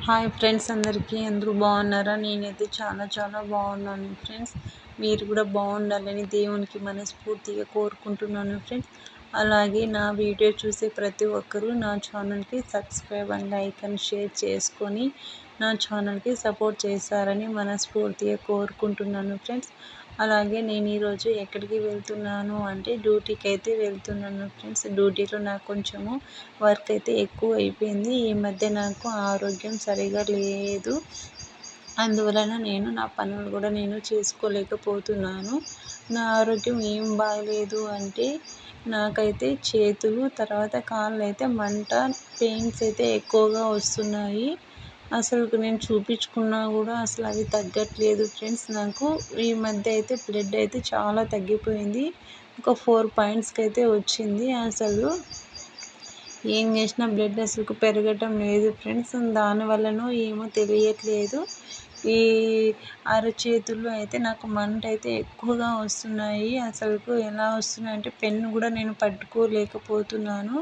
Hi friends, అందరూ బాగున్నారా? నేనైతే చాలా బాగున్నాను ఫ్రెండ్స్. మీరు కూడా బాగుండాలని దేవునికి మనస్ఫూర్తిగా కోరుకుంటున్నాను ఫ్రెండ్స్. అలాగే నా వీడియో చూసే ప్రతి ఒక్కరూ నా ఛానల్కి subscribe and like and share చేసుకొని నా ఛానల్కి సపోర్ట్ చేస్తారని మనస్ఫూర్తిగా కోరుకుంటున్నాను ఫ్రెండ్స్. అలాగే నేను ఈరోజు ఎక్కడికి వెళ్తున్నాను అంటే డ్యూటీకి అయితే వెళ్తున్నాను ఫ్రెండ్స్. డ్యూటీలో నాకు కొంచెము వర్క్ అయితే ఎక్కువ అయిపోయింది. ఈ మధ్య నాకు ఆరోగ్యం సరిగా లేదు. అందువలన నేను నా పనులు కూడా నేను చేసుకోలేకపోతున్నాను. నా ఆరోగ్యం ఏం బాగలేదు అంటే నాకైతే చేతులు తర్వాత కాళ్ళు అయితే మంట, పెయిన్స్ అయితే ఎక్కువగా వస్తున్నాయి. అసలు నేను చూపించుకున్నా కూడా అసలు అవి తగ్గట్లేదు ఫ్రెండ్స్. నాకు ఈ మధ్య అయితే బ్లడ్ అయితే చాలా తగ్గిపోయింది. ఒక 4 పాయింట్స్కి అయితే వచ్చింది. అసలు ఏం చేసినా బ్లడ్ అసలు పెరగటం లేదు ఫ్రెండ్స్. దానివల్లనో ఏమో తెలియట్లేదు. ఈ అరచేతుల్లో అయితే నాకు మంట అయితే ఎక్కువగా వస్తున్నాయి. అసలు ఎలా వస్తున్నాయి అంటే పెన్ను కూడా నేను పట్టుకోలేకపోతున్నాను.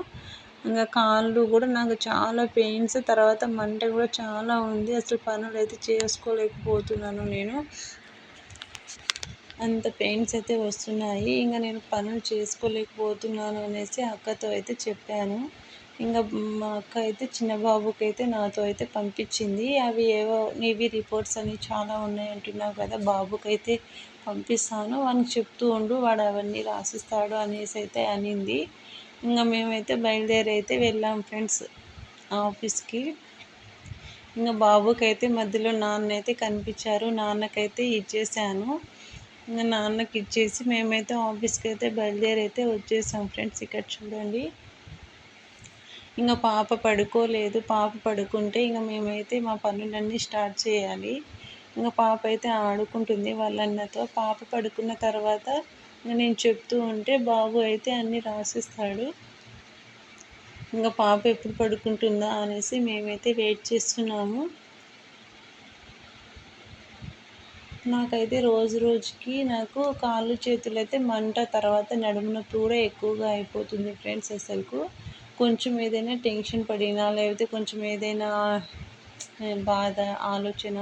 ఇంకా కాళ్ళు కూడా నాకు చాలా పెయిన్స్, తర్వాత మంట కూడా చాలా ఉంది. అసలు పనులు అయితే చేసుకోలేకపోతున్నాను నేను. అంత పెయిన్స్ అయితే వస్తున్నాయి. ఇంకా నేను పనులు చేసుకోలేకపోతున్నాను అనేసి అక్కతో అయితే చెప్పాను. ఇంకా మా అక్క అయితే చిన్న బాబుకి అయితే నాతో అయితే పంపించింది. అవి ఏవో నీవి రిపోర్ట్స్ అని చాలా ఉన్నాయి అంటున్నావు కదా, బాబుకైతే పంపిస్తాను, వానికి చెప్తూ ఉండు, వాడు అవన్నీ రాసిస్తాడు అనేసి అయితే అనింది. ఇంకా మేమైతే బయలుదేరి అయితే వెళ్ళాం ఫ్రెండ్స్ ఆఫీస్కి. ఇంకా బాబుకైతే మధ్యలో నాన్న అయితే కనిపించారు. నాన్నకైతే ఇచ్చేసాను. ఇంకా నాన్నకి ఇచ్చేసి మేమైతే ఆఫీస్కి అయితే బయలుదేరి అయితే వచ్చేసాం ఫ్రెండ్స్. ఇక్కడ చూడండి, ఇంకా పాప పడుకోలేదు. పాప పడుకుంటే ఇంకా మేమైతే మా పనులన్నీ స్టార్ట్ చేయాలి. ఇంకా పాప అయితే ఆడుకుంటుంది వాళ్ళ అన్నతో. పాప పడుకున్న తర్వాత నేను చెప్తూ ఉంటే బాబు అయితే అన్నీ రాసిస్తాడు. ఇంకా పాప ఎప్పుడు పడుకుంటుందా అనేసి మేమైతే వెయిట్ చేస్తున్నాము. నాకైతే రోజుకి నాకు కాళ్ళు చేతులు అయితే మంట, తర్వాత నడుము నొప్పి కూడా ఎక్కువగా అయిపోతుంది ఫ్రెండ్స్. అసలు కొంచెం ఏదైనా టెన్షన్ పడినా, లేకపోతే కొంచెం ఏదైనా బాధ, ఆలోచన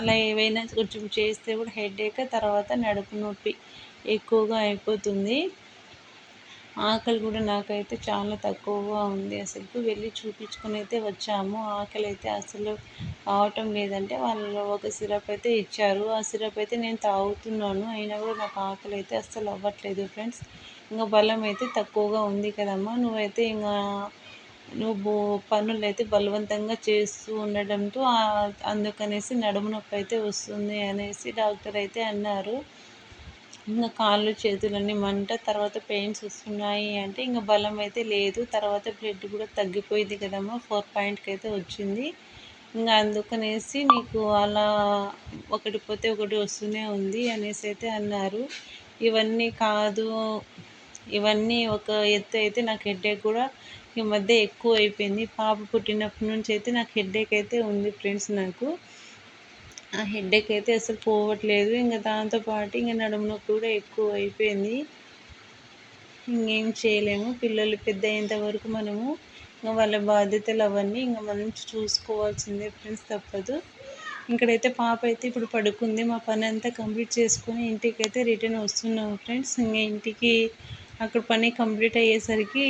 అలా ఏవైనా కొంచెం చేస్తే కూడా హెడేక్, తర్వాత నడుము నొప్పి ఎక్కువగా అయిపోతుంది. ఆకలి కూడా నాకైతే చాలా తక్కువగా ఉంది. అసలు వెళ్ళి చూపించుకొని అయితే వచ్చాము. ఆకలి అయితే అసలు అవటం లేదంటే వాళ్ళు ఒక సిరప్ అయితే ఇచ్చారు. ఆ సిరప్ అయితే నేను తాగుతున్నాను. అయినా కూడా నాకు ఆకలి అయితే అస్సలు అవ్వట్లేదు ఫ్రెండ్స్. ఇంకా బలం అయితే తక్కువగా ఉంది కదమ్మా, నువ్వైతే ఇంకా నువ్వు పనులు అయితే బలవంతంగా చేస్తూ ఉండడంతో అందుకనేసి నడుము నొప్పి అయితే వస్తుంది అనేసి డాక్టర్ అయితే అన్నారు. ఇంకా కాళ్ళు చేతులన్నీ మంట, తర్వాత పెయిన్స్ వస్తున్నాయి అంటే ఇంకా బలం అయితే లేదు. తర్వాత బ్లడ్ కూడా తగ్గిపోయింది కదమ్మా, 4 పాయింట్కి అయితే వచ్చింది. ఇంకా అందుకనేసి నీకు అలా ఒకటి పోతే ఒకటి వస్తూనే ఉంది అనేసి అయితే అన్నారు. ఇవన్నీ కాదు, ఇవన్నీ ఒక ఎత్తు అయితే నాకు హెడేక్ కూడా ఈ మధ్య ఎక్కువ అయిపోయింది. పాప పుట్టినప్పటి నుంచి అయితే నాకు హెడేక్ అయితే ఉంది ఫ్రెండ్స్. నాకు ఆ హెడేక్ అయితే అసలు పోవట్లేదు. ఇంకా దాంతోపాటు ఇంకా నడుము నొప్పి కూడా ఎక్కువ అయిపోయింది. ఇంకేం చేయలేము. పిల్లలు పెద్ద అయ్యేంత వరకు మనము ఇంకా వాళ్ళ బాధ్యతలు అవన్నీ ఇంకా మనం చూసుకోవాల్సిందే ఫ్రెండ్స్, తప్పదు. ఇక్కడైతే పాప అయితే ఇప్పుడు పడుకుంది. మా పని అంతా కంప్లీట్ చేసుకొని ఇంటికి అయితే రిటర్న్ వస్తున్నాము ఫ్రెండ్స్. ఇంకా ఇంటికి అక్కడ పని కంప్లీట్ అయ్యేసరికి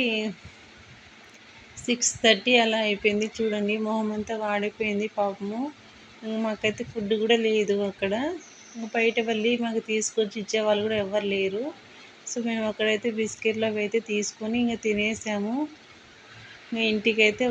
6:30 అలా అయిపోయింది. చూడండి, మొహం అంతా వాడిపోయింది పాపము. మాకైతే ఫుడ్ కూడా లేదు అక్కడ. బయట వెళ్ళి మాకు తీసుకొచ్చి ఇచ్చేవాళ్ళు కూడా ఎవరు లేరు. సో మేము అక్కడైతే బిస్కెట్లు అవి అయితే తీసుకొని ఇంకా తినేసాము. ఇంకా ఇంటికైతే